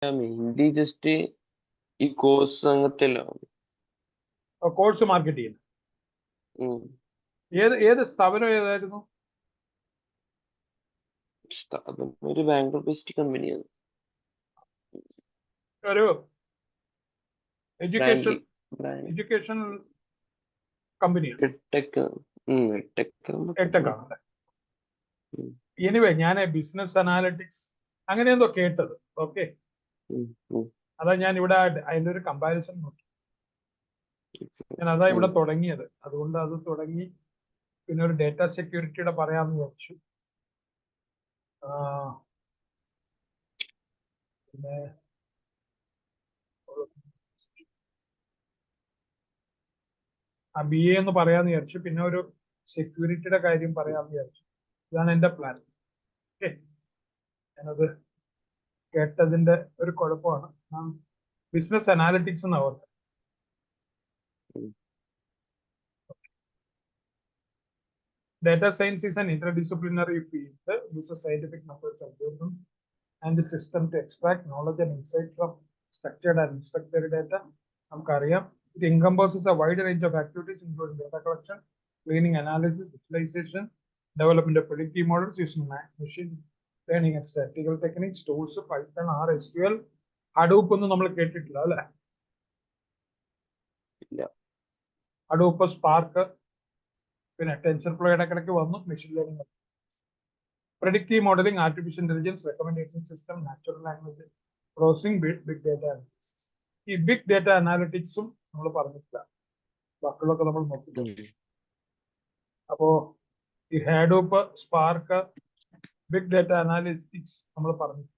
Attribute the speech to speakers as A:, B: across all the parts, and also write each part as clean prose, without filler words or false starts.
A: Mainly just ഈ course അങ്ങനത്തെ എല്ലാം.
B: കോഴ്സ് മാർക്കറ്റ് ചെയ്യുന്നത്. ഏത് സ്ഥാപനം ഏതായിരുന്നു?
A: ഒരു ബാംഗ്ലൂർ ബേസ്ഡ് കമ്പനിയാണ്.
B: ഒരു എഡ്യൂക്കേഷൻ കമ്പനിയാണ്.
A: ടെക്
B: ആണല്ലേ? എനിവേ ഞാൻ ബിസിനസ് അനാലിറ്റിക്സ് അങ്ങനെ എന്തോ കേട്ടത്. ഓക്കെ, അതാ ഞാൻ ഇവിടെ അതിന്റെ ഒരു കമ്പാരിസൺ നോക്കി. ഞാൻ അതാ ഇവിടെ തുടങ്ങിയത്. അതുകൊണ്ട് അത് തുടങ്ങി പിന്നെ ഒരു ഡേറ്റ സെക്യൂരിറ്റിയുടെ പറയാമെന്ന് വിചാരിച്ചു. പിന്നെ BA എന്ന് പറയാമെന്ന് വിചാരിച്ചു. പിന്നെ ഒരു സെക്യൂരിറ്റിയുടെ കാര്യം പറയാമെന്ന് വിചാരിച്ചു. ഇതാണ് എന്റെ പ്ലാൻ. ഓക്കെ, ഞാനത് കേട്ടതിന്റെ ഒരു കുഴപ്പമാണ്. ബിസിനസ് അനാലിറ്റിക്സ് എന്ന് ഓർത്ത്. Data science is an interdisciplinary field that uses scientific methods, algorithms, and the system to extract knowledge and insight from structured and unstructured data. It encompasses a wide range of activities, including data collection, cleaning, analysis, visualization, development of predictive models using machine learning and statistical techniques, tools, Python, R, SQL, Hadoop ഒന്നും നമ്മൾ കേട്ടിട്ടില്ല അല്ലേ? Hadoop, Spark, പിന്നെ TensorFlow ഇടയ്ക്കിടയ്ക്ക് വന്നു. Machine learning, predictive modeling, artificial intelligence, recommendation system, natural language processing, big data analysis. ഈ big data അനാലിറ്റിക്സും നമ്മൾ പറഞ്ഞിട്ടില്ല, ബാക്കിയുള്ളതൊക്കെ നമ്മൾ നോക്കിയിട്ടുണ്ട്. അപ്പോ ഈ ഹാഡൂപ്പ്, സ്പാർക്ക്, ബിഗ് ഡേറ്റ അനാലിറ്റിക്സ് നമ്മൾ പറഞ്ഞിട്ടില്ല.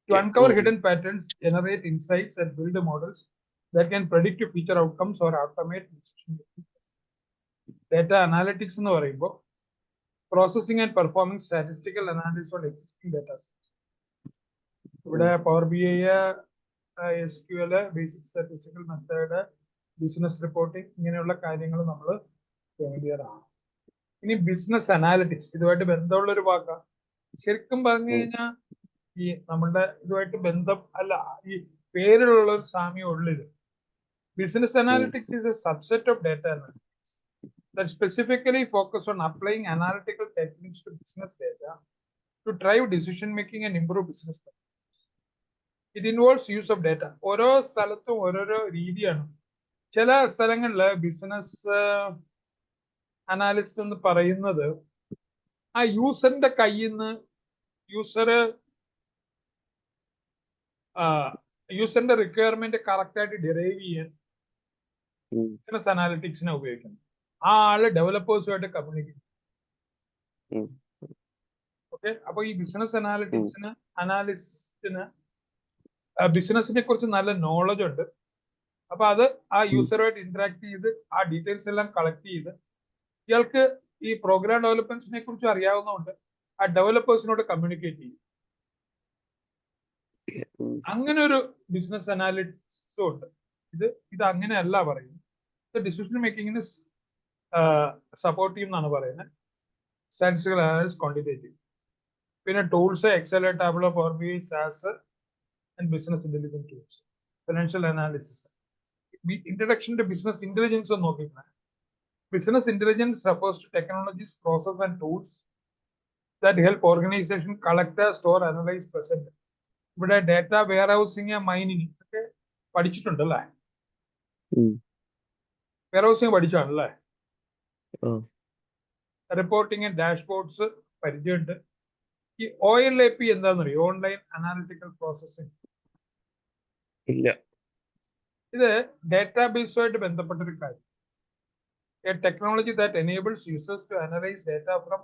B: To uncover hidden patterns, generate insights, and build models that can predict future outcomes or automate decision making. Data analytics എന്ന് പറയുമ്പോൾ processing and performing statistical analysis on existing data sets. ഇവിടെ power BI, SQL, basic statistical method, business reporting, ഇങ്ങനെയുള്ള കാര്യങ്ങൾ നമ്മൾ familiar ആണ്. ഇനി business analytics ഇതുമായിട്ട് ബന്ധമുള്ള ഒരു വാക്കാണ്. ശരിക്കും പറഞ്ഞു കഴിഞ്ഞാൽ ഈ നമ്മളുടെ ഇതുമായിട്ട് ബന്ധം അല്ല, ഈ പേരിലുള്ള ഒരു സാമ്യം ഉള്ളിത്. Business analytics is a subset of data analytics that specifically focus on applying analytical techniques to business data to drive decision making and improve business performance. It involves use of data. ഓരോ സ്ഥലത്തും ഓരോരോ രീതിയാണ്. ചില സ്ഥലങ്ങളിൽ business analyst എന്ന് പറയുന്നത് ആ യൂസറിന്റെ കയ്യിൽ നിന്ന് യൂസറിന്റെ റിക്വയർമെന്റ് കറക്റ്റ് ആയിട്ട് ഡിറൈവ് ചെയ്യാൻ ബിസിനസ് അനാലിറ്റിക്സിനെ ഉപയോഗിക്കുന്നു. ആ ആള് ഡെവലപ്പേഴ്സുമായിട്ട് കമ്മ്യൂണിക്കേറ്റ്. ഓക്കെ, അപ്പൊ ഈ ബിസിനസ് അനാലിസ്റ്റിന് ബിസിനസിനെ കുറിച്ച് നല്ല നോളജ് ഉണ്ട്. അപ്പൊ അത് ആ യൂസറുമായിട്ട് ഇന്ററാക്ട് ചെയ്ത് ആ ഡീറ്റെയിൽസ് എല്ലാം കളക്ട് ചെയ്ത് ഇയാൾക്ക് ഈ പ്രോഗ്രാം ഡെവലപ്മെന്റ്സിനെ കുറിച്ച് അറിയാവുന്നതുകൊണ്ട് ആ ഡെവലപ്പേഴ്സിനോട് കമ്മ്യൂണിക്കേറ്റ് ചെയ്യും. അങ്ങനെ ഒരു ബിസിനസ് അനാലിറ്റിക്സും ഉണ്ട്. ഇത് അങ്ങനെയല്ല പറയുന്നത്. ഡിസിഷൻ മേക്കിങ്ങിന് സപ്പോർട്ടീവ് എന്നാണ് പറയുന്നത്. Statistical analysis, quantitative. പിന്നെ tools Excel, Tableau, power BI, SAS and business intelligence tools. Financial analysis. Introduction to business intelligence ഒന്ന് നോക്കിയിരുന്നത്. Business intelligence refers to technologies, process and tools that help organization collect, store, analyze, present. ഇവിടെ data warehousing, mining ഒക്കെ പഠിച്ചിട്ടുണ്ടല്ലേ? Warehousing പഠിച്ചാണല്ലേ? Reporting and dashboards പരിചയമുണ്ട്. ഈ OLAP എന്താണെന്നറിയോ? Online analytical processing.
A: ഇല്ല.
B: ഇത് ഡാറ്റാബേസുമായിട്ട് ബന്ധപ്പെട്ടൊരു കാര്യം. A technology that enables users to analyze data from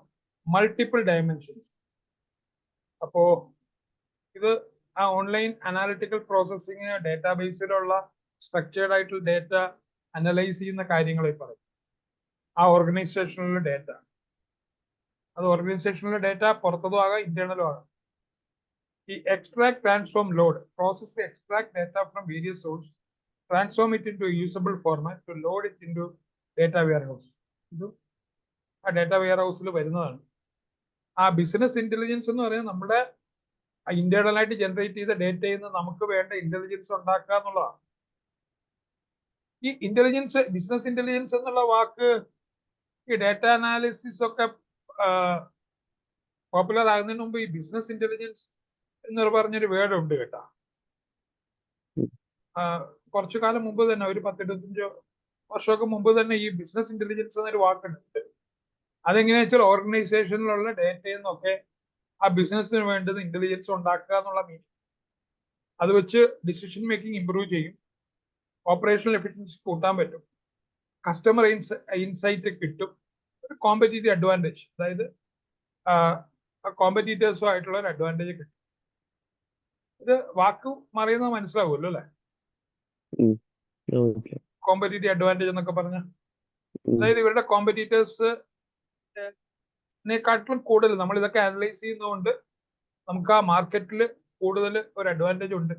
B: multiple dimensions. അപ്പോ ഇത് ആ ഓൺലൈൻ അനാലിറ്റിക്കൽ പ്രോസസ്സിങ് ഡാറ്റാബേസിലുള്ള സ്ട്രക്ചേർഡ് ആയിട്ടുള്ള ഡാറ്റ അനലൈസ് ചെയ്യുന്ന കാര്യങ്ങളെ പറയും. ആ ഓർഗനൈസേഷനിലെ ഡാറ്റ, അത് ഓർഗനൈസേഷനിലെ ഡാറ്റ പുറത്തതും ആകാം, ഇന്റേണലും ആകാം. ഈ extract, transform, load. Process extract data from various source, transform it in to usable format, to load it in to data warehouse. ഇത് ആ ഡാറ്റ വെയർ ഹൗസിൽ വരുന്നതാണ്. ആ ബിസിനസ് ഇന്റലിജൻസ് എന്ന് പറയുന്നത് നമ്മുടെ ഇന്റേണൽ ആയിട്ട് ജനറേറ്റ് ചെയ്ത ഡേറ്റയിൽ നിന്ന് നമുക്ക് വേണ്ട ഇന്റലിജൻസ് ഉണ്ടാക്കുക എന്നുള്ളതാണ്. ഈ ഇന്റലിജൻസ്, ബിസിനസ് ഇന്റലിജൻസ് എന്നുള്ള വാക്ക് ഈ ഡേറ്റ അനാലിസിസ് ഒക്കെ പോപ്പുലർ ആകുന്നതിന് മുമ്പ് ഈ ബിസിനസ് ഇന്റലിജൻസ് എന്ന് പറഞ്ഞൊരു വേർഡ് ഉണ്ട് കേട്ടോ. കുറച്ചു കാലം മുമ്പ് തന്നെ, ഒരു 10-25 വർഷമൊക്കെ മുമ്പ് തന്നെ ഈ ബിസിനസ് ഇന്റലിജൻസ് എന്നൊരു വാക്കുണ്ട്. അതെങ്ങനെയാ വെച്ചാൽ ഓർഗനൈസേഷനിലുള്ള ഡേറ്റയിൽ നിന്നൊക്കെ ആ ബിസിനസ്സിന് വേണ്ടത് ഇന്റലിജൻസ് ഉണ്ടാക്കുക എന്നുള്ള മീനിങ്. അത് വെച്ച് ഡിസിഷൻ മേക്കിംഗ് ഇംപ്രൂവ് ചെയ്യും, ഓപ്പറേഷണൽ എഫിഷ്യൻസി കൂട്ടാൻ പറ്റും, കസ്റ്റമർ ഇൻസൈറ്റ് കിട്ടും, ഒരു കോമ്പറ്റീറ്റീവ് അഡ്വാൻറ്റേജ്, അതായത് കോമ്പറ്റീറ്റേഴ്സും ആയിട്ടുള്ള ഒരു അഡ്വാൻറ്റേജ് കിട്ടും. ഇത് വാക്ക് മറിയുന്നത് മനസ്സിലാവുമല്ലോ അല്ലെ? കോമ്പറ്റീറ്റീവ് അഡ്വാൻറ്റേജ് എന്നൊക്കെ പറഞ്ഞ, അതായത് ഇവരുടെ കോമ്പറ്റീറ്റേഴ്സിനെക്കാട്ടിലും കൂടുതൽ നമ്മൾ ഇതൊക്കെ അനലൈസ് ചെയ്യുന്നതുകൊണ്ട് നമുക്ക് ആ മാർക്കറ്റിൽ കൂടുതൽ ഒരു അഡ്വാൻറ്റേജ് ഉണ്ട്.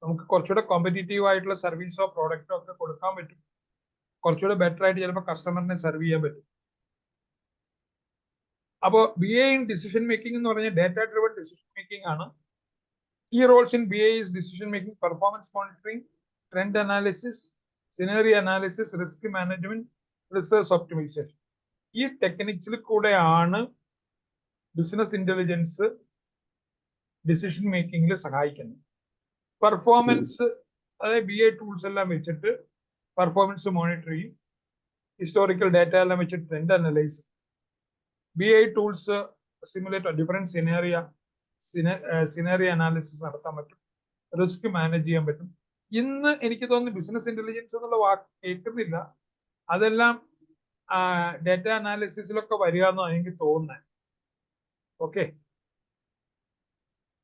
B: നമുക്ക് കുറച്ചുകൂടെ കോമ്പറ്റീറ്റീവ് ആയിട്ടുള്ള സർവീസോ പ്രോഡക്റ്റോ ഒക്കെ കൊടുക്കാൻ പറ്റും. കുറച്ചുകൂടെ ബെറ്റർ ആയിട്ട് ചിലപ്പോൾ കസ്റ്റമറിനെ സെർവ് ചെയ്യാൻ പറ്റും. അപ്പോൾ BA ഇൻ ഡിസിഷൻ മേക്കിംഗ് എന്ന് പറഞ്ഞാൽ ഡേറ്റ ഡ്രിവൺ ഡിസിഷൻ മേക്കിംഗ് ആണ്. Key roles in BA is decision making, performance monitoring, trend analysis, scenario analysis, risk management, research optimization. ഈ ടെക്നിക്സിൽ കൂടെയാണ് ബിസിനസ് ഇന്റലിജൻസ് ഡിസിഷൻ മേക്കിംഗിൽ സഹായിക്കുന്നത്. പെർഫോമൻസ്, അതായത് BA ടൂൾസ് എല്ലാം വെച്ചിട്ട് performance monitor ചെയ്യും, ഹിസ്റ്റോറിക്കൽ ഡേറ്റ എല്ലാം വെച്ചിട്ട് trend analyse. BA tools simulate different scenario analysis നടത്താൻ പറ്റും, റിസ്ക് മാനേജ് ചെയ്യാൻ പറ്റും. ഇന്ന് എനിക്ക് തോന്നുന്നു ബിസിനസ് ഇന്റലിജൻസ് എന്നുള്ള വാക്ക് കേൾക്കുന്നില്ല, അതെല്ലാം ഡേറ്റ അനാലിസിസിലൊക്കെ വരിക എന്നാണ് എനിക്ക് തോന്നുന്നത്. ഓക്കെ,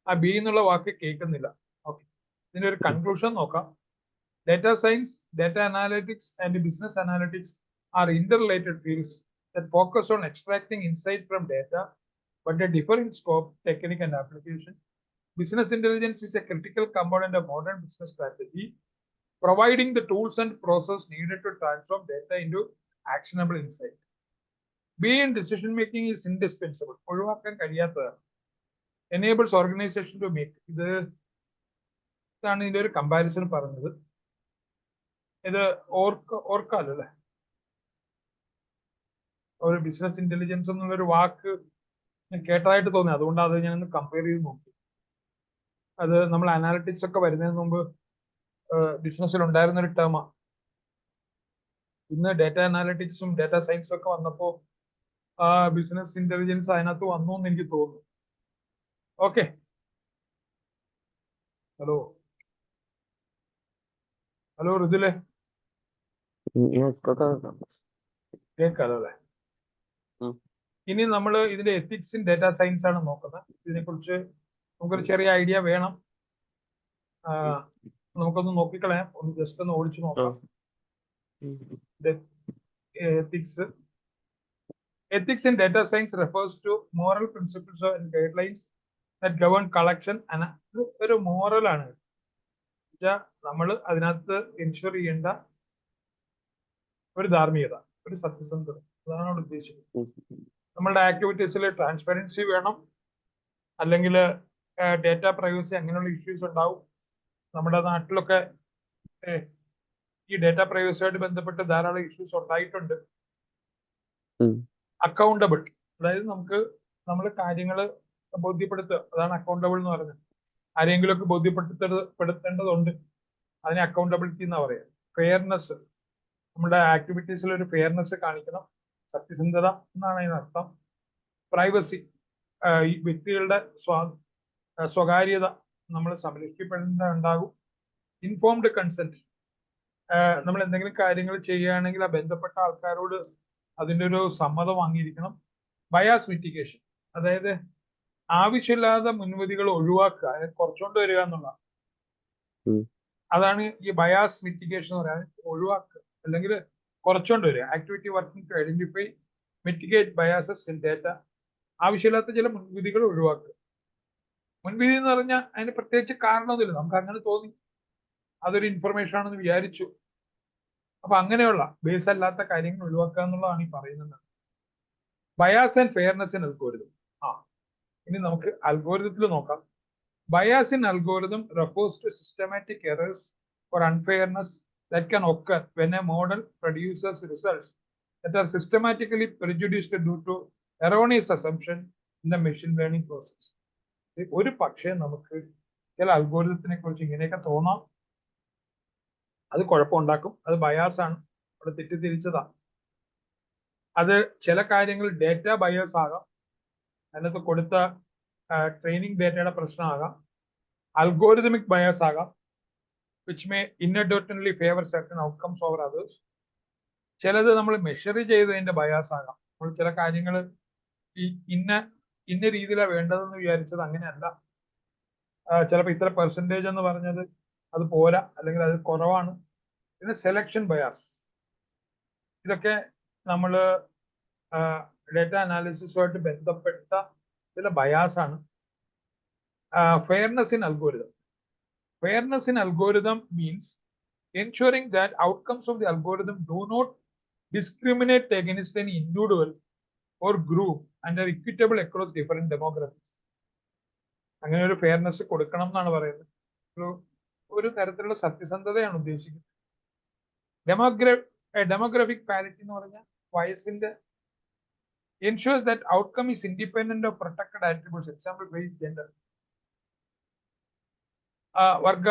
B: ആ ബി എന്നുള്ള വാക്ക് കേൾക്കുന്നില്ല. ഓക്കെ, ഇതിന്റെ ഒരു കൺക്ലൂഷൻ നോക്കാം. Data science, data analytics and business analytics are interrelated fields that focus on extracting insight from data, but they differ in scope, technique, and application. Business intelligence is a critical component of modern business strategy, providing the tools and process needed to transform data into actionable insight. Being decision making is indispensable. ഒഴിവാക്കാൻ കഴിയാത്തതാണ്. Enables organization to make. ഇതാണ് ഇതിന്റെ ഒരു comparison പറഞ്ഞത്. ഇത് ഓർക്കാലോ അല്ലെ? ഒരു business intelligence എന്നുള്ളൊരു വാക്ക് ഞാൻ കേട്ടതായിട്ട് തോന്നി, അതുകൊണ്ട് അത് ഞാൻ ഒന്ന് കമ്പയർ ചെയ്ത് നോക്കി. അത് നമ്മൾ അനാലിറ്റിക്സ് ഒക്കെ വരുന്നതിന് മുമ്പ് ബിസിനസ്സിൽ ഉണ്ടായിരുന്ന ഒരു ടേമാണ്. ഇന്ന് ഡേറ്റ അനാലിറ്റിക്സും ഡേറ്റ സയൻസും ഒക്കെ വന്നപ്പോൾ ബിസിനസ് ഇന്റലിജൻസ് അതിനകത്ത് വന്നു എന്ന് എനിക്ക് തോന്നുന്നു. ഓക്കെ, ഹലോ ഋതുലേ, കേൾക്കാലോ അല്ലെ? ഇനി നമ്മൾ ഇതിന്റെ എത്തിക്സ് ഇൻ ഡേറ്റ സയൻസ് ആണ് നോക്കുന്നത്. ഇതിനെ കുറിച്ച് നമുക്കൊരു ചെറിയ ഐഡിയ വേണം. നമുക്കൊന്ന് നോക്കിക്കളയാം, ഒന്ന് ജസ്റ്റ് ഒന്ന് ഓടിച്ചു നോക്കാം. Ethics in data science refers to moral principles and guidelines that govern collection. ഒരു മോറൽ ആണ്, നമ്മൾ അതിനകത്ത് എൻഷുർ ചെയ്യേണ്ട ഒരു ധാർമ്മികത, ഒരു സത്യസന്ധത, അതാണ് അവിടെ ഉദ്ദേശിക്കുന്നത്. നമ്മളുടെ ആക്ടിവിറ്റീസിൽ ട്രാൻസ്പെറൻസി വേണം, അല്ലെങ്കിൽ ഡേറ്റ പ്രൈവസി അങ്ങനെയുള്ള ഇഷ്യൂസ് ഉണ്ടാവും. നമ്മുടെ നാട്ടിലൊക്കെ ഈ ഡേറ്റ പ്രൈവസിയായിട്ട് ബന്ധപ്പെട്ട് ധാരാളം ഇഷ്യൂസ് ഉണ്ടായിട്ടുണ്ട്. അക്കൗണ്ടബിൾ, അതായത് നമ്മൾ കാര്യങ്ങൾ ബോധ്യപ്പെടുത്തുക, അതാണ് അക്കൗണ്ടബിൾ എന്ന് പറയുന്നത്. ആരെങ്കിലുമൊക്കെ ബോധ്യപ്പെടുത്തേണ്ടതുണ്ട്, അതിനെ അക്കൗണ്ടബിലിറ്റി എന്നാ പറയുക. ഫെയർനെസ്, നമ്മുടെ ആക്ടിവിറ്റീസിൽ ഒരു ഫെയർനെസ് കാണിക്കണം, സത്യസന്ധത എന്നാണ് അതിനർത്ഥം. പ്രൈവസി, ഈ വ്യക്തികളുടെ സ്വകാര്യത നമ്മൾ സംരക്ഷിക്കേണ്ടതുണ്ടാകും. ഇൻഫോംഡ് കൺസെന്റ്, നമ്മൾ എന്തെങ്കിലും കാര്യങ്ങൾ ചെയ്യുകയാണെങ്കിൽ ആ ബന്ധപ്പെട്ട ആൾക്കാരോട് അതിൻ്റെ ഒരു സമ്മതം വാങ്ങിയിരിക്കണം. ബയാസ് മിറ്റിഗേഷൻ, അതായത് ആവശ്യമില്ലാത്ത മുൻവിധികൾ ഒഴിവാക്കുക, കുറച്ചുകൊണ്ട് വരിക എന്നുള്ള, അതാണ് ഈ ബയാസ് മിറ്റിഗേഷൻ എന്ന് പറയാൻ. ഒഴിവാക്കുക അല്ലെങ്കിൽ കുറച്ചുകൊണ്ട് വരിക. Activity working to identify mitigate biases in data, ആവശ്യമില്ലാത്ത ചില മുൻവിധികൾ ഒഴിവാക്കുക. മുൻവിധി എന്ന് പറഞ്ഞാൽ അതിന് പ്രത്യേകിച്ച് കാരണമൊന്നുമില്ല, നമുക്ക് അങ്ങനെ തോന്നി, അതൊരു ഇൻഫർമേഷൻ ആണെന്ന് വിചാരിച്ചു. അപ്പൊ അങ്ങനെയുള്ള ബേസ് അല്ലാത്ത കാര്യങ്ങൾ ഒഴിവാക്കുക എന്നുള്ളതാണ് ഈ പറയുന്നത്. ബയാസ് ആൻഡ് ഫെയർനെസ്സിന് അത് പോരുത്. ഇനി നമുക്ക് അൽഗോരിതത്തിൽ നോക്കാം. Bias in algorithm refers to systematic errors or unfairness that can occur when a model produces results that are systematically prejudiced due to erroneous assumption in the machine learning process. ഒരു പക്ഷേ നമുക്ക് ചില അൽഗോരിതത്തിനെ കുറിച്ച് ഇങ്ങനെയൊക്കെ തോന്നാം, അത് കുഴപ്പമുണ്ടാക്കും, അത് ബയാസ് ആണ്, അവിടെ തെറ്റിദ്ധരിച്ചതാണ്. അത് ചില കാര്യങ്ങൾ ഡേറ്റ ബയാസ് ആകാം, അതിനകത്ത് കൊടുത്ത ട്രെയിനിങ് ഡേറ്റയുടെ പ്രശ്നമാകാം, algorithmic bias ആകാം, which may inadvertently favor certain outcomes over others. ചിലത് നമ്മൾ മെഷർ ചെയ്തതിന്റെ ബയാസ് ആകാം. നമ്മൾ ചില കാര്യങ്ങൾ ഈ ഇന്ന രീതിയിലാണ് വേണ്ടതെന്ന് വിചാരിച്ചത് അങ്ങനെയല്ല, ചിലപ്പോൾ ഇത്ര പെർസെൻറ്റേജ് എന്ന് പറഞ്ഞത് അത് പോരാ, അല്ലെങ്കിൽ അത് കുറവാണ്. പിന്നെ സെലക്ഷൻ ബയാസ്, ഇതൊക്കെ നമ്മൾ ഡേറ്റ അനാലിസിസുമായിട്ട് ബന്ധപ്പെട്ട ചില ബയാസ് ആണ്. Fairness in algorithm. Fairness in algorithm means ensuring that outcomes of the algorithm do not discriminate against any individual or group and are equitable across different demographics. അങ്ങനെ ഒരു fairness കൊടുക്കണം എന്നാണ് പറയുന്നത്. ഒരു തരത്തിലുള്ള സത്യസന്ധതയാണ് ഉദ്ദേശിക്കുന്നത്. ഡെമോഗ്രാഫിക് പാരിറ്റി എന്ന് പറഞ്ഞാൽ വയസ്സിന്റെ ensures that outcome is independent of protected attributes, example race, gender. വർഗ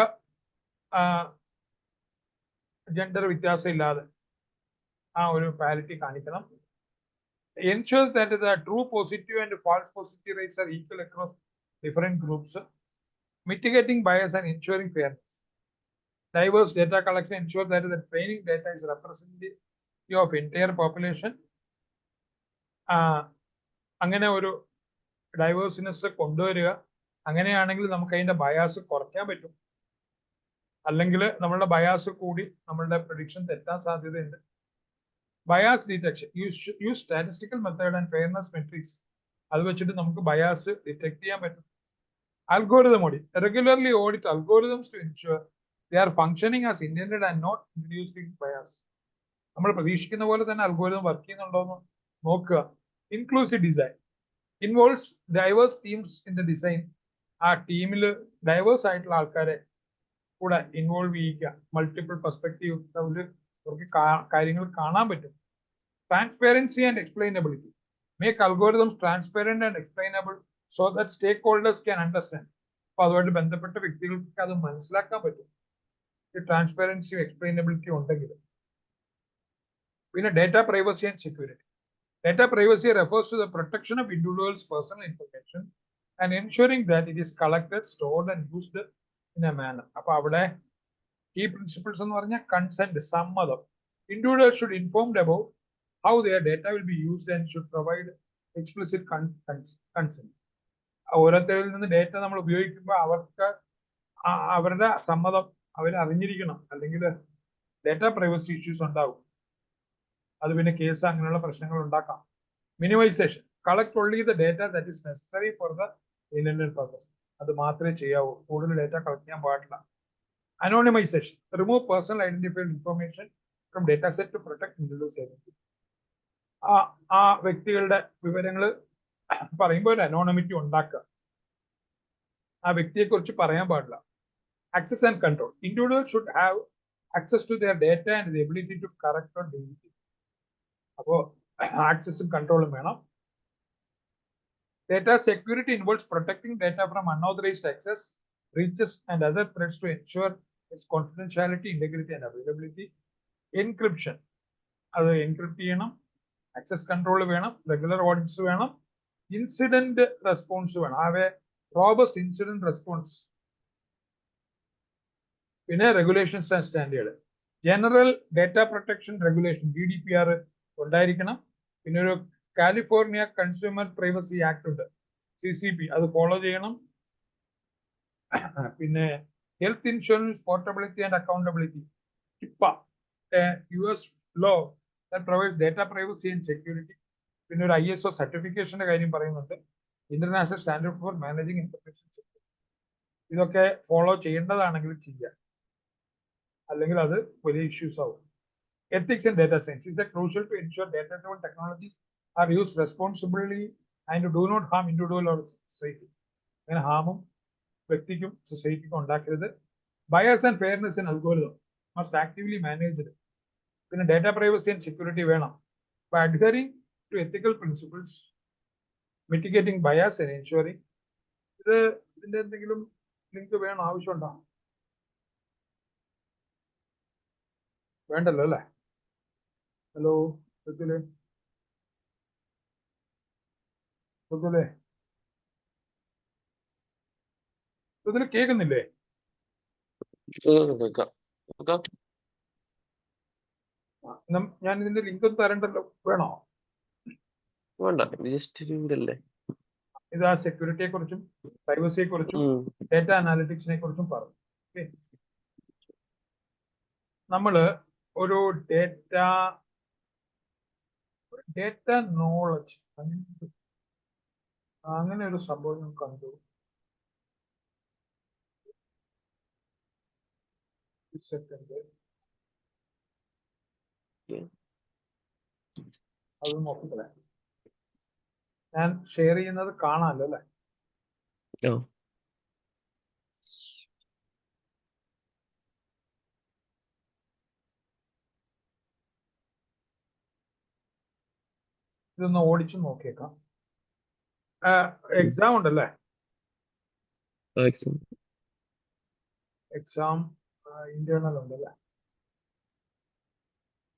B: ജെൻഡർ വ്യത്യാസം ഇല്ലാതെ ആ ഒരു പാരിറ്റി കാണിക്കണം. ensures that the true positive and false positive rates are equal across different groups. Mitigating bias and ensuring fairness. Diverse data collection ensures that the training data is representative of entire population. അങ്ങനെ ഒരു ഡൈവേഴ്സിനെസ് കൊണ്ടുവരിക. അങ്ങനെയാണെങ്കിൽ നമുക്ക് അതിന്റെ bias കുറയ്ക്കാൻ പറ്റും. അല്ലെങ്കിൽ നമ്മളുടെ ബയാസ് കൂടി നമ്മളുടെ പ്രഡിക്ഷൻ തെറ്റാൻ സാധ്യതയുണ്ട്. Bias detection, use statistical method and fairness metrics, അത് വെച്ചിട്ട് നമുക്ക് ബയാസ് ഡിറ്റക്ട് ചെയ്യാൻ പറ്റും. Algorithm audit, regularly audit algorithms to ensure they are functioning as intended and not introducing bias. നമ്മൾ പ്രതീക്ഷിക്കുന്ന പോലെ തന്നെ അൽഗോരിതം വർക്ക് ചെയ്യുന്നുണ്ടോ എന്ന് നോക്കുക. Inclusive design involves diverse teams in the design. ആ ടീമിൽ ഡൈവേഴ്സ് ആയിട്ടുള്ള ആൾക്കാരെ കൂടെ ഇൻവോൾവ് ചെയ്യിക്കുക. മൾട്ടിപ്പിൾ പെർസ്പെക്റ്റീവ് അവർക്ക് കാര്യങ്ങൾ കാണാൻ പറ്റും. Transparency and explainability, make algorithms transparent and explainable so that stakeholders can understand. അപ്പൊ അതുമായിട്ട് ബന്ധപ്പെട്ട വ്യക്തികൾക്ക് അത് മനസ്സിലാക്കാൻ പറ്റും, ട്രാൻസ്പെറൻസിയും എക്സ്പ്ലെയിനബിലിറ്റി ഉണ്ടെങ്കിൽ. പിന്നെ data privacy and security. Data privacy refers to the protection of individuals' personal information and ensuring that it is collected, stored and used in a manner. അപ്പൊ അവിടെ key principles എന്ന് പറഞ്ഞാൽ കൺസെന്റ്, സമ്മതം. Individuals should be informed about how their data will be used and should provide explicit consent. ഓരോരുത്തരിൽ നിന്ന് data നമ്മൾ ഉപയോഗിക്കുമ്പോൾ അവർക്ക് അവരുടെ സമ്മതം അവർ അറിഞ്ഞിരിക്കണം, അല്ലെങ്കിൽ ഡേറ്റ പ്രൈവസി ഇഷ്യൂസ് ഉണ്ടാകും. അത് പിന്നെ കേസ് അങ്ങനെയുള്ള പ്രശ്നങ്ങൾ ഉണ്ടാക്കാം. Minimisation, collect only the data that is necessary for the intended purpose. അത് മാത്രമേ ചെയ്യാവൂ, കൂടുതൽ ഡേറ്റ കളക്ട് ചെയ്യാൻ പാടില്ല. Anonymisation, remove personal identified information from data set to protect individuals identity. ആ വ്യക്തികളുടെ വിവരങ്ങൾ പറയുമ്പോൾ ഒരു അനോണിമിറ്റി ഉണ്ടാക്കുക, ആ വ്യക്തിയെ കുറിച്ച് പറയാൻ പാടില്ല. Access and control, individual should have access to their data and the ability to correct or delete. അപ്പോ ആക്സസും കൺട്രോളും വേണം. Data security involves protecting data from unauthorized access, breaches and other threats to ensure its confidentiality, integrity and availability. Encryption, അത് encrypt ചെയ്യണം. Access control വേണം. Regular audits വേണം. Incident response വേണം. Robust incident response. പിന്നെ regulations and standard. General data protection regulation GDPR ഉണ്ടായിരിക്കണം. പിന്നെ ഒരു California consumer privacy act ഉണ്ട്, CCP, അത് ഫോളോ ചെയ്യണം. പിന്നെ health insurance portability and accountability, HIPAA, US law that provides data privacy and security. പിന്നെ ഒരു ISO സർട്ടിഫിക്കേഷന്റെ കാര്യം പറയുന്നുണ്ട്, international standard four managing information security. ഇതൊക്കെ ഫോളോ ചെയ്യേണ്ടതാണെങ്കിൽ ചെയ്യുക, അല്ലെങ്കിൽ അത് വലിയ ഇഷ്യൂസ് ആവും. Ethics and data science is crucial to ensure data-driven technologies are used responsibly and do not harm individual or society. അങ്ങനെ ഹാമും വ്യക്തിക്കും സൊസൈറ്റിക്കും ഉണ്ടാക്കരുത്. Bias and fairness in algorithm must actively managed. പിന്നെ ഡേറ്റ പ്രൈവസി ആൻഡ് സെക്യൂരിറ്റി വേണം. By adhering to ethical principles, mitigating bias and ensuring. ഇതിന്റെ എന്തെങ്കിലും link വേണം, ആവശ്യമുണ്ടോ? വേണ്ടല്ലോ അല്ലേ? ഹലോ ഋതുലേ, ഋതുലേ, ഋതുല് കേൾക്കുന്നില്ലേ?
A: കേൾക്കാം. കേൾക്കാം.
B: ഞാൻ ഇതിന്റെ ലിങ്ക് ഒന്നും തരണ്ടല്ലോ, വേണോ?
A: വേണ്ട, ജസ്റ്റ് അല്ലേ.
B: ഇത് ആ സെക്യൂരിറ്റിയെ കുറിച്ചും പ്രൈവസിയെ കുറിച്ചും ഡേറ്റ അനാലിറ്റിക്സിനെ കുറിച്ചും പറഞ്ഞു. ഓക്കെ, നമ്മള് ഒരു ഡേറ്റ നോളജ് അങ്ങനെ ഒരു സംഭവം ഞാൻ കണ്ടു. സെക്കൻഡ്, അത് നോക്കിക്കളെ. ഞാൻ ഷെയർ ചെയ്യുന്നത് കാണാമല്ലോ അല്ലെ? ഇതൊന്ന് ഓടിച്ചു നോക്കിയേക്കാം. എക്സാം ഉണ്ടല്ലേ? എക്സാം ഇന്റേണൽ ഉണ്ടല്ലേ?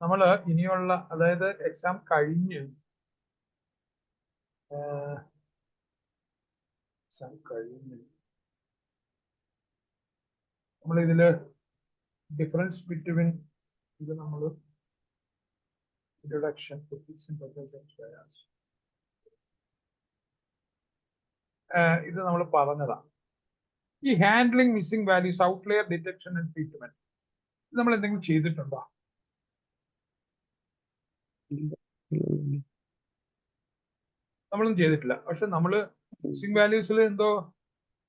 B: നമ്മള് ഇനിയുള്ള, അതായത് എക്സാം കഴിഞ്ഞ് നമ്മൾ ഇതില് ഡിഫറൻസ് ബിറ്റ്വീൻ ഇത് നമ്മൾ ഇൻട്രൊഡക്ഷൻ ഇത് നമ്മൾ പറഞ്ഞതാണ്. ഈ handling missing values, outlier detection and treatment, ഇത് നമ്മൾ എന്തെങ്കിലും ചെയ്തിട്ടുണ്ടോ? നമ്മളൊന്നും ചെയ്തിട്ടില്ല. പക്ഷെ നമ്മള് മിസ്സിംഗ് വാല്യൂസിൽ എന്തോ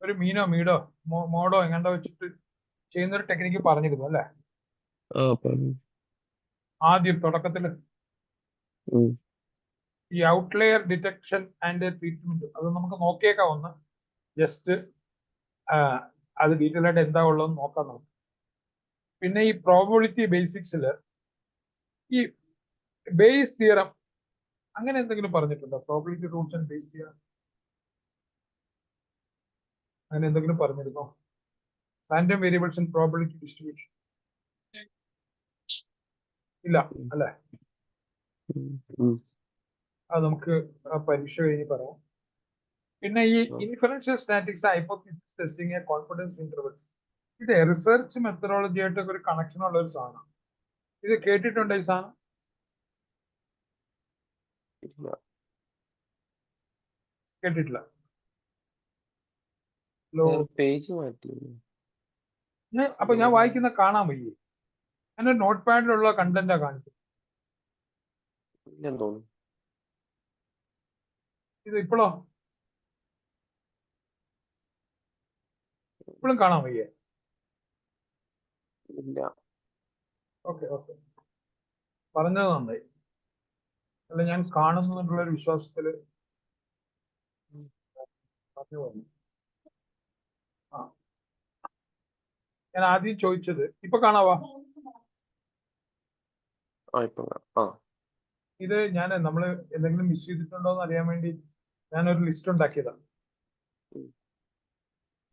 B: ഒരു മീനോ മീഡോ മോഡോ എങ്ങാണ്ടോ വെച്ചിട്ട് ചെയ്യുന്ന ഒരു ടെക്നിക്ക് പറഞ്ഞിരുന്നു അല്ലെ? ആദ്യം തുടക്കത്തില് ഈ ഔട്ട്ലെയർ ഡിറ്റക്ഷൻ ആൻഡ് ട്രീറ്റ്മെന്റ് അത് നമുക്ക് നോക്കിയേക്കാം. ഒന്ന് ജസ്റ്റ് അത് ഡീറ്റെയിൽ ആയിട്ട് എന്താ ഉള്ളതെന്ന് നോക്കാം നമുക്ക്. പിന്നെ ഈ പ്രോബബിലിറ്റി ബേസിക്സില് ഈ ബേസ് തിയറം അങ്ങനെ എന്തെങ്കിലും പറഞ്ഞിട്ടുണ്ടോ? Probability rules and Bayes theorem അങ്ങനെ എന്തെങ്കിലും പറഞ്ഞിരുന്നോ? Random variables and probability distribution ഇല്ല അല്ലെ? അത് നമുക്ക് പരീക്ഷ കഴിഞ്ഞ് പറയാം. പിന്നെ ഈ inferential statics, hypothesis testing, confidence intervals, ഇത് റിസർച്ച് മെത്തഡോളജി ആയിട്ടൊക്കെ ഒരു കണക്ഷൻ ഉള്ള ഒരു സാധനം. ഇത് കേട്ടിട്ടുണ്ടോ ഈ സാധനം? കേട്ടിട്ടില്ല. അപ്പൊ ഞാൻ വായിക്കുന്ന കാണാൻ വയ്യേ? എന്റെ നോട്ട് പാഡിലുള്ള കണ്ടന്റാ കാണിച്ചത്. ഇത് ഇപ്പോഴും കാണാൻ വയ്യേ? ഓക്കെ ഓക്കെ, പറഞ്ഞത് നന്നായി. അല്ല, ഞാൻ കാണുന്നുള്ള ഒരു വിശ്വാസത്തില് പറഞ്ഞു പോകുന്നു. ഞാൻ ആദ്യം ചോദിച്ചത് ഇപ്പൊ കാണാവാ? ഇത് ഞാൻ നമ്മള് എന്തെങ്കിലും മിസ് ചെയ്തിട്ടുണ്ടോ എന്ന് അറിയാൻ വേണ്ടി ഞാനൊരു ലിസ്റ്റ് ഉണ്ടാക്കിയതാണ്.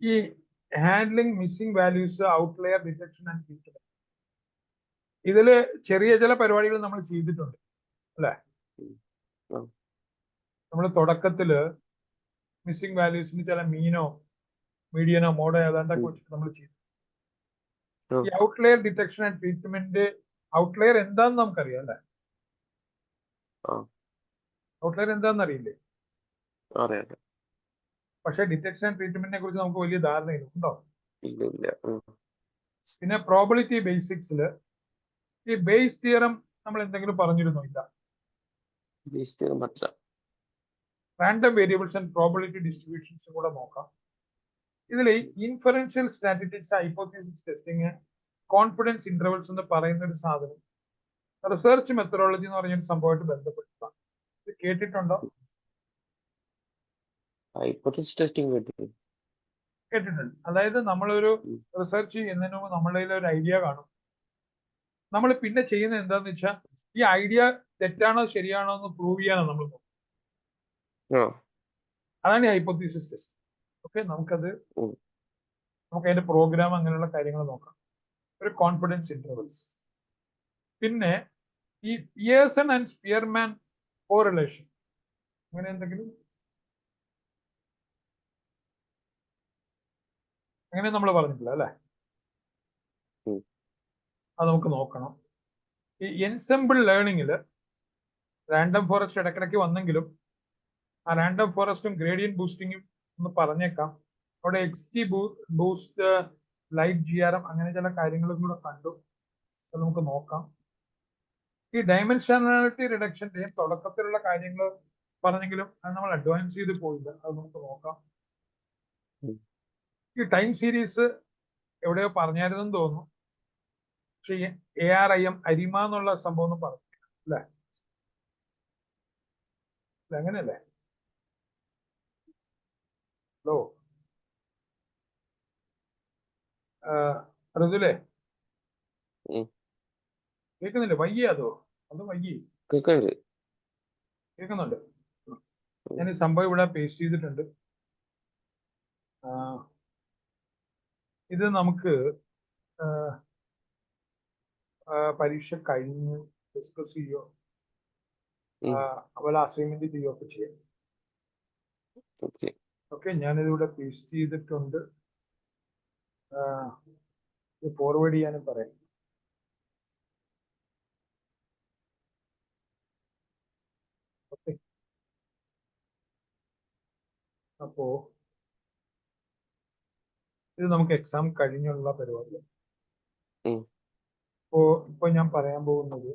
B: ഈ handling missing values, outlier detection and treatment, ഇതില് ചെറിയ ചില പരിപാടികൾ നമ്മൾ ചെയ്തിട്ടുണ്ട് അല്ലെ? നമ്മൾ തുടക്കത്തില് മിസ്സിംഗ് വാല്യൂസിന് ചില മീനോ മീഡിയനോ മോഡോ ഏതാണ്ടൊക്കെ വെച്ചിട്ട് നമ്മൾ ചെയ്തു. ഈ outlier detection and treatment, outlier എന്താന്ന് നമുക്കറിയാം അല്ലെ? ഔട്ട്ലെയർ എന്താന്ന് അറിയില്ലേ? പക്ഷെ ഡിറ്റക്ഷൻ ആൻഡ് ട്രീറ്റ്മെന്റിനെ കുറിച്ച് നമുക്ക് വലിയ ധാരണയുണ്ടോ? പിന്നെ പ്രോബബിലിറ്റി ബേസിക്സില് ഈ ബേസ് തിയറം നമ്മൾ എന്തെങ്കിലും പറഞ്ഞിരുന്നോ? ഇല്ല. റാൻഡം വേരിയബിൾസ് ആൻഡ് പ്രോബബിലിറ്റി ഡിസ്ട്രിബ്യൂഷൻസും കൂടെ നോക്കാം. ഇതിൽ inferential statistics, hypothesis testing, confidence intervals എന്ന് പറയുന്ന ഒരു സാധനം റിസർച്ച് മെത്തഡോളജി എന്ന് പറഞ്ഞൊരു സംഭവമായിട്ട് ബന്ധപ്പെട്ടതാണ്. ഇത് കേട്ടിട്ടുണ്ടോ?
A: ഹൈപ്പോത്തസിസ് ടെസ്റ്റിംഗ് കേട്ടിട്ടുണ്ട്.
B: കേട്ടിട്ടുണ്ട്. അതായത് നമ്മളൊരു
A: ഉം.
B: റിസർച്ച് ചെയ്യുന്നതിന് മുമ്പ് നമ്മളുടെ കയ്യിൽ ഒരു ഐഡിയ കാണും. നമ്മൾ പിന്നെ ചെയ്യുന്നത് എന്താന്ന് വെച്ചാൽ ഈ ഐഡിയ തെറ്റാണോ ശരിയാണോ എന്ന് പ്രൂവ് ചെയ്യാനാണ് നമ്മൾ നോക്കുന്നത്.
A: ആ.
B: അതാണ് ഈ ഹൈപ്പോത്തസിസ് ടെസ്റ്റ്. ഓക്കെ, നമുക്ക്
A: ഉം.
B: അതിന്റെ പ്രോഗ്രാം അങ്ങനെയുള്ള കാര്യങ്ങൾ നോക്കാം. ഒരു കോൺഫിഡൻസ് ഇന്റർവൽസ്, പിന്നെ ഈ പിയേഴ്സൺ ആൻഡ് സ്പിയർമാൻ കോറിലേഷൻ, അങ്ങനെ എന്തെങ്കിലും അങ്ങനെ നമ്മൾ പറഞ്ഞിട്ടില്ല അല്ലെ?
A: ഉം.
B: അത് നമുക്ക് നോക്കണം. ഈ എൻസെമ്പിൾ ലേണിംഗിൽ റാൻഡം ഫോറസ്റ്റ് ഇടയ്ക്കിടയ്ക്ക് വന്നെങ്കിലും ആ റാൻഡം ഫോറസ്റ്റും ഗ്രേഡിയൻ ബൂസ്റ്റിങ്ങും ഒന്ന് പറഞ്ഞേക്കാം. അവിടെ XT ബൂസ്റ്റ്, ലൈറ്റ് GRM അങ്ങനെ ചില കാര്യങ്ങളും കൂടെ കണ്ടു. അത് നമുക്ക് നോക്കാം. ഈ ഡയമെൻഷനാലിറ്റി റിഡക്ഷന്റെ തുടക്കത്തിലുള്ള കാര്യങ്ങൾ പറഞ്ഞെങ്കിലും അത് നമ്മൾ അഡ്വാൻസ് ചെയ്ത് പോയില്ല. അത് നമുക്ക് നോക്കാം.
A: ഉം.
B: ഈ ടൈം സീരീസ് എവിടെയോ പറഞ്ഞായിരുന്നെന്ന് തോന്നുന്നു. പക്ഷെ ARIM അരിമ എന്നുള്ള സംഭവം ഒന്നും പറഞ്ഞില്ല അല്ലെ? അങ്ങനെയല്ലേ? ഹലോ ഋതുലേ,
A: ഉം.
B: കേൾക്കുന്നില്ലേ? വയ്യ അതോ വയ്യേ?
A: കേൾക്കാണ്ട്.
B: കേൾക്കുന്നുണ്ട്. ഞാൻ ഈ സംഭവം ഇവിടെ പേസ്റ്റ് ചെയ്തിട്ടുണ്ട്. ഇത് നമുക്ക് പരീക്ഷ കഴിഞ്ഞ് ഡിസ്കസ് ചെയ്യോ അതുപോലെ അസൈൻമെന്റ് ചെയ്യോ ഒക്കെ ചെയ്യാം.
A: ഓക്കെ.
B: ഓക്കെ, ഞാനിതിവിടെ പേസ്റ്റ് ചെയ്തിട്ടുണ്ട്. ഫോർവേഡ് ചെയ്യാനും പറയാം. ഓക്കെ, അപ്പോ ഇത് നമുക്ക് എക്സാം കഴിഞ്ഞുള്ള പരിപാടി.
A: ഉം.
B: ഇപ്പൊ ഞാൻ പറയാൻ പോകുന്നത്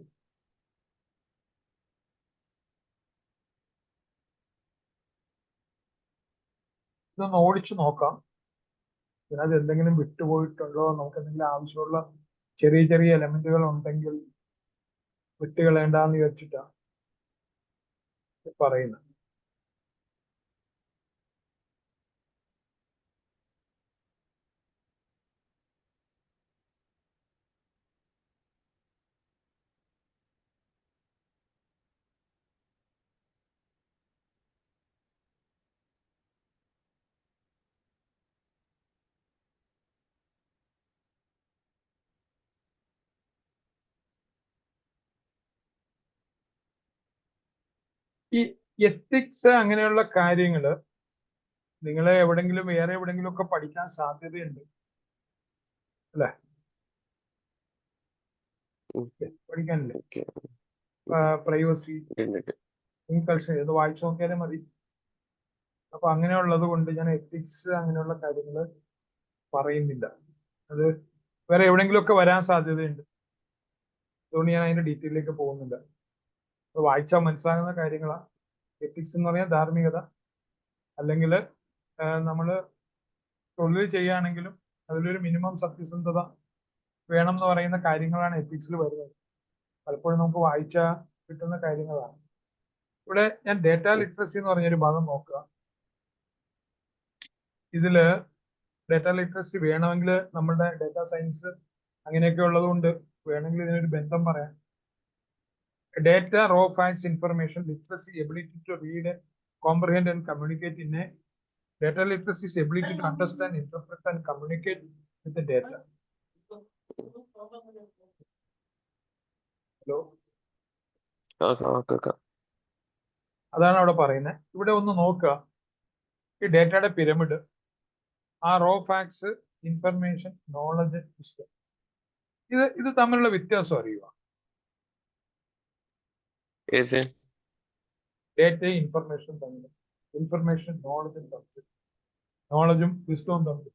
B: ഇതൊന്ന് ഓടിച്ചു നോക്കാം. ഇതിനകത്ത് എന്തെങ്കിലും വിട്ടുപോയിട്ടുണ്ടോ, നമുക്ക് എന്തെങ്കിലും ആവശ്യമുള്ള ചെറിയ ചെറിയ എലമെന്റുകൾ ഉണ്ടെങ്കിൽ വിട്ടുകളേണ്ടെന്ന് വിചാരിച്ചിട്ടാ പറയുന്നത്. ഈ എത്തിക്സ് അങ്ങനെയുള്ള കാര്യങ്ങള് നിങ്ങളെ എവിടെങ്കിലും വേറെ എവിടെങ്കിലും ഒക്കെ പഠിക്കാൻ സാധ്യതയുണ്ട് അല്ലെ? പഠിക്കാനില്ലേ?
A: ഓക്കെ.
B: പ്രൈവസി, ഇൻകൾച്ചർ ഇത് വായിച്ചു നോക്കിയാലും മതി. അപ്പൊ അങ്ങനെയുള്ളത് കൊണ്ട് ഞാൻ എത്തിക്സ് അങ്ങനെയുള്ള കാര്യങ്ങൾ പറയുന്നില്ല. അത് വേറെ എവിടെങ്കിലും ഒക്കെ വരാൻ സാധ്യതയുണ്ട്. അതുകൊണ്ട് ഞാൻ അതിന്റെ ഡീറ്റെയിലേക്ക് പോകുന്നില്ല. അത് വായിച്ചാൽ മനസ്സിലാകുന്ന കാര്യങ്ങളാണ്. എത്തിക്സ് എന്ന് പറഞ്ഞാൽ ധാർമ്മികത, അല്ലെങ്കിൽ നമ്മൾ തൊഴിൽ ചെയ്യുകയാണെങ്കിലും അതിലൊരു മിനിമം സത്യസന്ധത വേണം എന്ന് പറയുന്ന കാര്യങ്ങളാണ് എത്തിക്സിൽ വരുന്നത്. പലപ്പോഴും നമുക്ക് വായിച്ചാൽ കിട്ടുന്ന കാര്യങ്ങളാണ്. ഇവിടെ ഞാൻ ഡേറ്റ ലിറ്ററസി എന്ന് പറഞ്ഞൊരു ഭാഗം നോക്കുക. ഇതില് ഡേറ്റ ലിറ്ററസി വേണമെങ്കിൽ നമ്മുടെ ഡേറ്റ സയൻസ് അങ്ങനെയൊക്കെ ഉള്ളത് കൊണ്ട് വേണമെങ്കിൽ ഇതിനൊരു ബന്ധം പറയാം. Data, raw facts, information, literacy, ability to read, comprehend and communicate in a data literacy is ability to understand, interpret and communicate with the data. Hello, അതാണ് അവിടെ പറയുന്നത്. ഇവിടെ ഒന്ന് നോക്കുക, ഈ ഡേറ്റയുടെ പിരമിഡ്, ആ raw facts, information, knowledge, system, ഇത് തമ്മിലുള്ള വ്യത്യാസം അറിയുക. ഡേറ്റയും ഇൻഫർമേഷനും തമ്മിൽ, ഇൻഫർമേഷൻ നോളജും തമ്മിൽ, നോളജും സിസ്റ്റവും തമ്മിൽ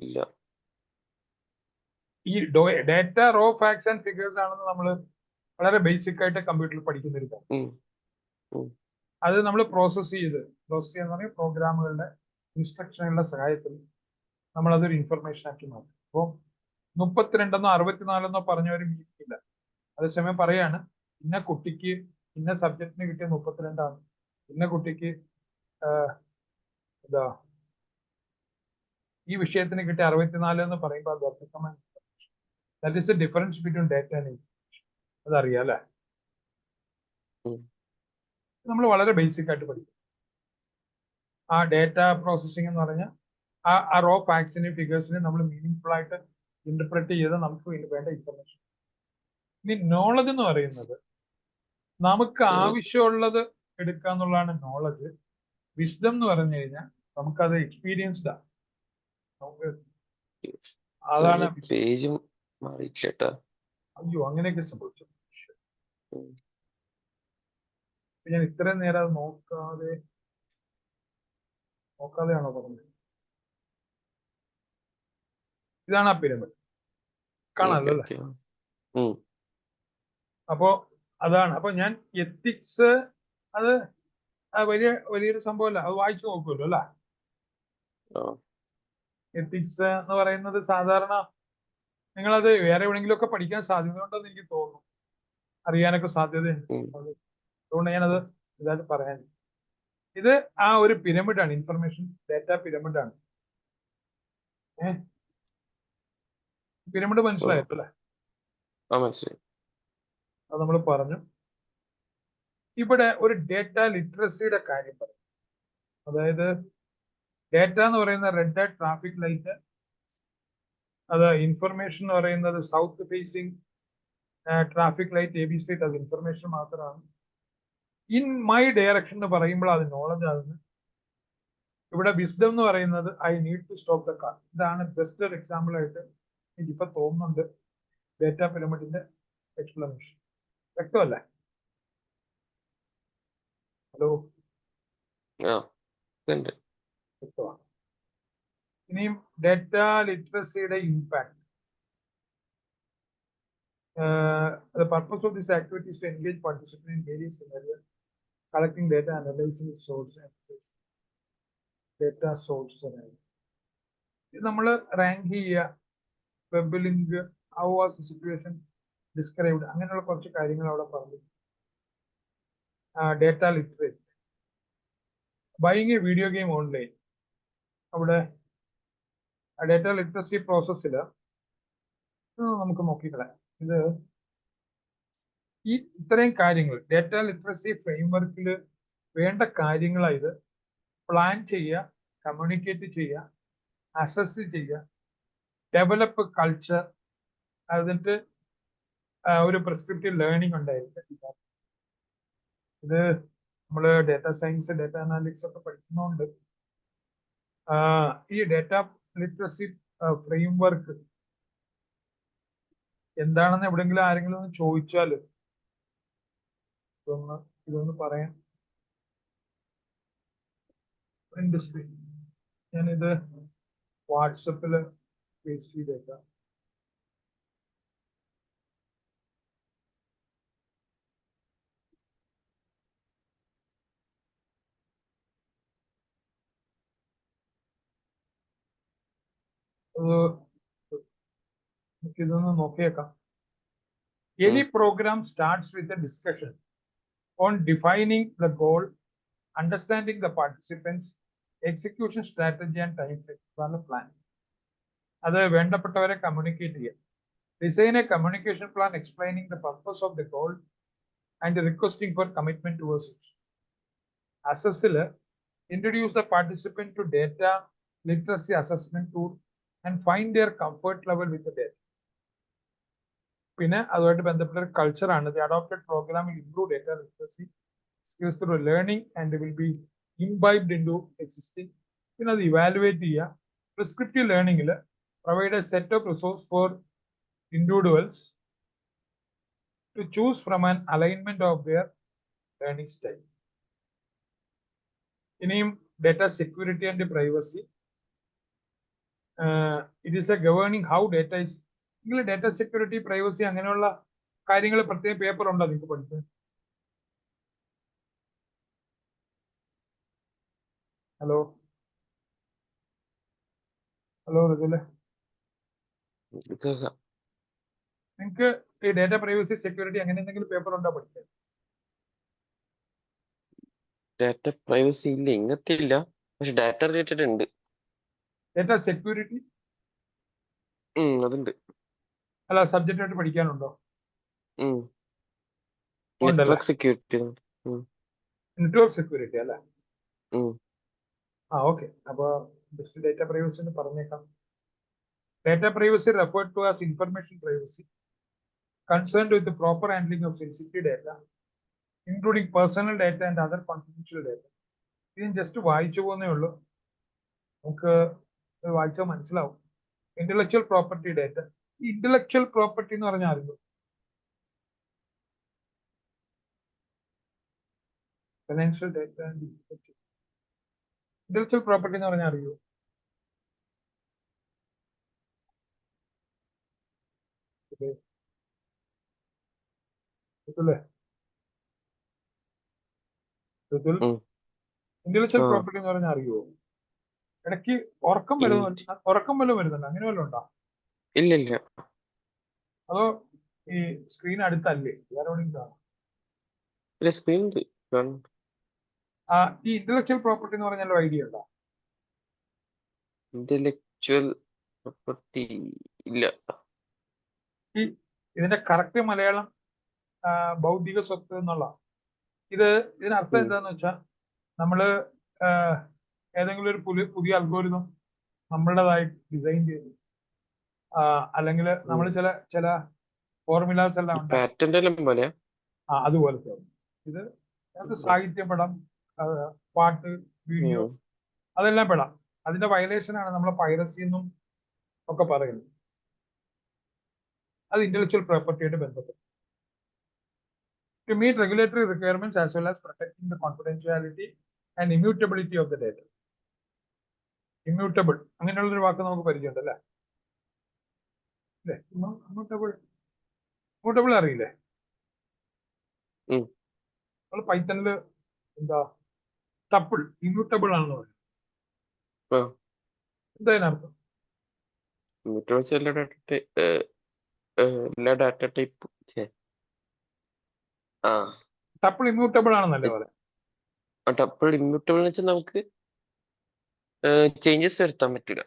A: ഇല്ല.
B: ഈ data, raw facts and figures ആണെന്ന് നമ്മൾ വളരെ ബേസിക് ആയിട്ട് കമ്പ്യൂട്ടറിൽ പഠിക്കുന്ന ഒരു കാര്യം. അത് നമ്മൾ പ്രോസസ് ചെയ്യാന്ന് പറഞ്ഞാൽ പ്രോഗ്രാമുകളുടെ ഇൻസ്ട്രക്ഷനുകളുടെ സഹായത്തിൽ നമ്മൾ അതൊരു ഇൻഫർമേഷൻ ആക്കി മാറ്റും. അപ്പോൾ 32 64 പറഞ്ഞവർ മീറ്റില്ല. അതേസമയം പറയാണ് ഇന്ന കുട്ടിക്ക് ഇന്ന സബ്ജക്റ്റിന് കിട്ടിയ 32, ഇന്ന കുട്ടിക്ക് എന്താ ഈ വിഷയത്തിന് കിട്ടിയ 64 എന്ന് പറയുമ്പോൾ അത് വ്യക്തമായി. That is the difference between data and information. അതറിയാം അല്ലെ? നമ്മൾ വളരെ ബേസിക് ആയിട്ട് പഠിക്കും. ആ ഡേറ്റ പ്രോസസ്സിംഗ് എന്ന് പറഞ്ഞാൽ ആ റോ ഫാക്ട്സിനെയും ഫിഗേഴ്സിനെയും നമ്മൾ മീനിങ്ഫുൾ ആയിട്ട് ഇന്റർപ്രറ്റ് ചെയ്ത് നമുക്ക് വേണ്ട ഇൻഫർമേഷൻ. ഇനി നോളജ് എന്ന് പറയുന്നത് നമുക്ക് ആവശ്യമുള്ളത് എടുക്കുക എന്നുള്ളതാണ് നോളജ്. വിസ്ഡം എന്ന് പറഞ്ഞു കഴിഞ്ഞാൽ നമുക്കത് എക്സ്പീരിയൻസ്ഡ് ആണ്. നമുക്ക് അതാണ്
A: പേജ് മാറിയിട്ടാ.
B: അയ്യോ അങ്ങനെയൊക്കെ സംഭവിച്ചു. ഞാൻ ഇത്രയും നേരം അത് നോക്കാതെയാണോ പറഞ്ഞത്? ഇതാണ് ആ പിരമിഡ്. കാണാമല്ലോ അല്ലേ? അപ്പോ അതാണ്. അപ്പൊ ഞാൻ എത്തിക്സ് അത് വലിയൊരു സംഭവമല്ല. അത് വായിച്ചു നോക്കുമല്ലോ അല്ല? എത്തിക്സ് എന്ന് പറയുന്നത് സാധാരണ നിങ്ങളത് വേറെ എവിടെയെങ്കിലും ഒക്കെ പഠിക്കാൻ സാധ്യതയുണ്ടെന്ന് എനിക്ക് തോന്നുന്നു. അറിയാനൊക്കെ സാധ്യതയുണ്ട്. അതുകൊണ്ട് ഞാനത് ഇതായിട്ട് പറയാൻ. ഇത് ആ ഒരു പിരമിഡാണ്, ഇൻഫർമേഷൻ ഡേറ്റ പിരമിഡാണ്. പിരമിഡ് മനസ്സിലായല്ലോ അല്ലേ? അത് നമ്മൾ പറഞ്ഞു. ഇവിടെ ഒരു ഡേറ്റ ലിറ്ററസിയുടെ കാര്യം പറയും. അതായത് ഡേറ്റ എന്ന് പറയുന്ന റെഡ് ട്രാഫിക് ലൈറ്റ്, അത് ഇൻഫർമേഷൻ എന്ന് പറയുന്നത് south facing traffic light A B street, അത് ഇൻഫർമേഷൻ മാത്രമാണ്. ഇൻ മൈ ഡയറക്ഷൻ എന്ന് പറയുമ്പോൾ അത് നോളജ് ആകുന്നു. ഇവിടെ വിസ്ഡം എന്ന് പറയുന്നത് I need to stop the car. ഇതാണ് ബെസ്റ്റ് ഒരു എക്സാമ്പിൾ ആയിട്ട് എനിക്കിപ്പോ തോന്നുന്നുണ്ട് ഡേറ്റ പിരമിഡിന്റെ എക്സ്പ്ലനേഷൻ. വ്യക്തമല്ലേ? ഹലോ, വ്യക്തമാണ്. ഇനിയും ഡേറ്റ ലിറ്ററസിയുടെ impact. The purpose of this activity is to engage participants in various scenarios, collecting data, analyzing its source, and data source. ഇത് നമ്മൾ റാങ്ക് ചെയ്യുക, web link, how was the situation described, അങ്ങനെയുള്ള കുറച്ച് കാര്യങ്ങൾ അവിടെ പറഞ്ഞു. Data literate, buying A video game online. അവിടെ data literacy പ്രോസസ്സിൽ നമുക്ക് നോക്കിക്കളയാം. ഇത് ഈ ഇത്രയും കാര്യങ്ങൾ ഡേറ്റ ലിറ്ററസി ഫ്രെയിംവർക്കിൽ വേണ്ട കാര്യങ്ങളാണ്. ഇത് പ്ലാൻ ചെയ്യുക, കമ്മ്യൂണിക്കേറ്റ് ചെയ്യുക, അസസ് ചെയ്യുക, ഡെവലപ്പ് കൾച്ചർ, എന്നിട്ട് ഒരു പ്രിസ്ക്രിപ്റ്റീവ് ലേണിംഗ് ഉണ്ടായിരിക്കും. ഇത് നമ്മൾ ഡേറ്റ സയൻസ്, ഡേറ്റ അനാലിറ്റിക്സ് ഒക്കെ പഠിക്കുന്നതുകൊണ്ട് ഈ ഡേറ്റ ലിറ്ററസി ഫ്രെയിംവർക്ക് എന്താണെന്ന് എവിടെയെങ്കിലും ആരെങ്കിലും ഒന്ന് ചോദിച്ചാൽ ഇതൊന്ന് പറയാൻ. ഇൻഡസ്ട്രി ഞാനിത് വാട്സപ്പിൽ പേസ്റ്റ് ചെയ്തേക്കാം. ഇതൊന്ന് നോക്കിയേക്കാം. Any program starts with a discussion on defining the goal, understanding the participants, execution strategy and time frame. Plan. അത് വേണ്ടപ്പെട്ടവരെ കമ്മ്യൂണിക്കേറ്റ് ചെയ്യുക. Design a communication plan explaining the purpose of the goal and requesting for commitment towards it. Assessor, introduce the participant to data literacy assessment tool and find their comfort level with the data. പിന്നെ അതുമായിട്ട് ബന്ധപ്പെട്ട ഒരു കൾച്ചറാണ്. The adopted programme will improve data literacy skills through learning and will be imbibed in to existing. പിന്നെ അത് evaluate ചെയ്യുക. Prescriptive ലേണിംഗിൽ provide a set of resource for individuals to choose from an alignment of their learning style. ഇനിയും data security and privacy. It is a governing how data is. നിങ്ങൾ data security, privacy അങ്ങനെയുള്ള കാര്യങ്ങൾ പ്രത്യേക paper ഉണ്ടോ നിങ്ങൾക്ക് പഠിക്കാൻ? Hello ഋതുലെ, നിങ്ങൾക്ക് ഈ ഡേറ്റ പ്രൈവസി സെക്യൂരിറ്റി അങ്ങനെ എന്തെങ്കിലും പേപ്പർ ഉണ്ടോ പഠിക്കാൻ?
A: ഡാറ്റ പ്രൈവസി ഇല്ല, ഇങ്ങനത്തെ ഇല്ല, പക്ഷെ ഡാറ്റ റിലേറ്റഡ് ഉണ്ട്.
B: ഡേറ്റ സെക്യൂരിറ്റി
A: അതുണ്ട്.
B: അല്ല സബ്ജക്റ്റ് ആയിട്ട് പഠിക്കാനുണ്ടോ? ഉണ്ടല്ലേ?
A: Network security.
B: നെറ്റ്വർക്ക് സെക്യൂരിറ്റി അല്ലേ?
A: ഉം.
B: ഓക്കെ. അപ്പൊ ജസ്റ്റ് ഡേറ്റ പ്രൈവസി എന്ന് പറഞ്ഞേക്കാം. Data privacy referred to as information privacy concerned with the proper handling of sensitive data, including personal data and other confidential data. ഇത് just വായിച്ചു പോകുന്നേ ഉള്ളൂ, നമുക്ക് വായിച്ചാൽ മനസ്സിലാവും. Intellectual property data. Intellectual property എന്ന് പറഞ്ഞാൽ അറിയോ? Financial data and intellectual property എന്ന് പറഞ്ഞാൽ അറിയോ? ഇന്റലക്ച്വൽ പ്രോപ്പർട്ടി എന്ന് പറഞ്ഞാൽ അറിയോ? ഇടയ്ക്ക് ഉറക്കം വല്ലതും വരുന്നുണ്ടോ? അങ്ങനെ വല്ലതും ഉണ്ടോ?
A: ഇല്ല.
B: അതോ ഈ സ്ക്രീൻ അടുത്തല്ലേ? വേറെ എവിടെയും
A: സ്ക്രീൻ.
B: ഈ ഇന്റലക്ച്വൽ പ്രോപ്പർട്ടി എന്ന് പറഞ്ഞാൽ ഐഡിയ ഉണ്ടോ?
A: ഇന്റലക്ച്വൽ പ്രോപ്പർട്ടി ഇല്ല.
B: ഇതിന്റെ കറക്റ്റ് മലയാളം ബൗദ്ധിക സ്വത്ത് എന്നുള്ള ഇതിനർത്ഥം എന്താന്ന് വെച്ചാൽ നമ്മള് ഏതെങ്കിലും ഒരു പുതിയ അൽഗോരിതം നമ്മളുടേതായി ഡിസൈൻ ചെയ്തു, അല്ലെങ്കിൽ നമ്മൾ ചില ഫോർമുലാസ് എല്ലാം ഉണ്ട്, അതുപോലത്തെ ഇത് സാഹിത്യ പടം, പാട്ട്, വീഡിയോ അതെല്ലാം പെടാം. അതിന്റെ വയലേഷൻ ആണ് നമ്മൾ പൈറസി എന്നും ഒക്കെ പറയുന്നത്. അത് ഇന്റലക്ച്വൽ പ്രോപ്പർട്ടിയായിട്ട് ബന്ധപ്പെട്ടു. To meet regulatory requirements as well as protecting the confidentiality and immutability of the data. Immutable അങ്ങനെയുള്ളൊരു വാക്ക് നമുക്ക് പരിചയമുണ്ടല്ലേ? ഇമ്മ്യൂട്ടബിൾ അറിയില്ലേ? നമ്മൾ പൈത്തണില് എന്താ ടപ്പിൾ ഇമ്മ്യൂട്ടബിൾ ആണെന്ന് പറയും. എന്താ അതിനർത്ഥം? ടപ്പിൾ ഇമ്മ്യൂട്ടബിൾ ആണെന്നല്ലേ പറയാം?
A: ടപ്പിൾ ഇമ്മ്യൂട്ടബിൾ എന്ന് വെച്ചാൽ നമുക്ക് ചേഞ്ചസ് വരുത്താൻ പറ്റില്ല.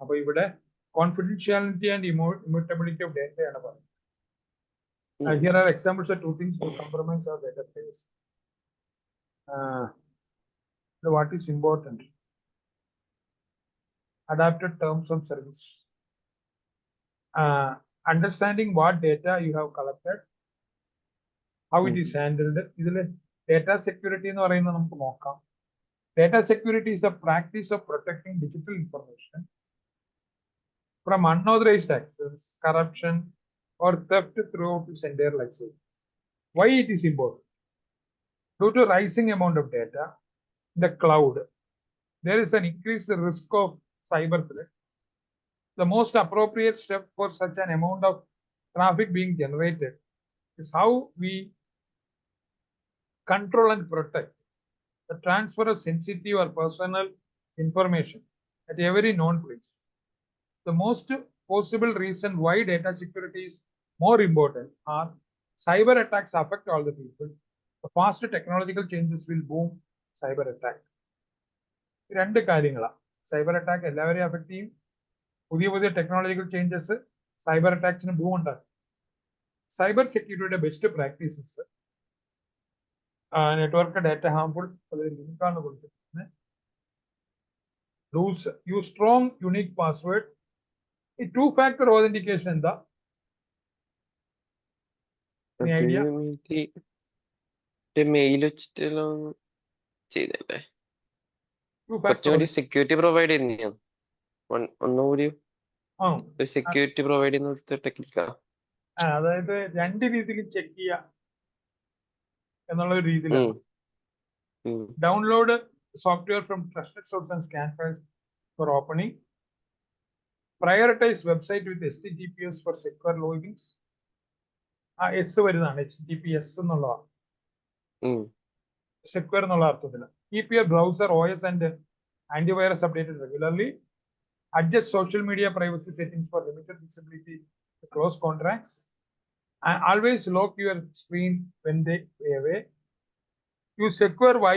B: അപ്പൊ ഇവിടെ confidentiality and immutability of data ആണ് പറയുന്നത്. Here are examples of two things to compromise our data privacy. What is important? Adapted terms of service. Understanding what data you have collected, how it is handled. ഇതിൽ data security എന്ന് പറയുന്നത് നമുക്ക് നോക്കാം. Data security is the practice of protecting digital information from unauthorized access, corruption, or theft throughout its entire life cycle. Why it is important? Due to rising amount of data in the cloud, there is an increased risk of cyber threat. The most appropriate step for such an amount of traffic being generated is how we control and protect the transfer of sensitive or personal information at every known place. The most possible reason why data security is more important are cyber attacks affect all the people. The faster technological changes will boom cyber attack. രണ്ട് കാര്യങ്ങളാണ്. Cyber attack എല്ലാവരെയും affect ചെയ്യും. പുതിയ technological changes cyber അറ്റാക്സിന് boom ഉണ്ടാക്കും. Cyber സെക്യൂരിറ്റിയുടെ best practices network data harmful ലിങ്കാണ് കൊടുത്തിരിക്കുന്നത്. Use strong unique password. ഈ 2-factor authentication എന്താ ഐഡിയ?
A: മെയിൽ വെച്ചിട്ടുള്ള ചെയ്തല്ലേ, സെക്യൂരിറ്റി പ്രൊവൈഡ് ചെയ്യുന്ന ഒന്നുകൂടി സെക്യൂരിറ്റി പ്രൊവൈഡ് ചെയ്യുന്ന ടെക്നിക്കാ.
B: അതായത് രണ്ട് രീതിയിൽ ചെക്ക് ചെയ്യുക എന്നുള്ള ഒരു രീതിയിലാണ്. Download software from trusted source and scan files for opening. Prioritise website with HTTPS for secure logins. S വരുന്നതാണ്, HTTPS എന്നുള്ളതാണ് സെക്യൂർ എന്നുള്ള അർത്ഥത്തിൽ. Keep your browser OS and antivirus updated regularly. adjust social media privacy settings for limited visibility to close contracts, and always lock your screen when they away. Use secure Wi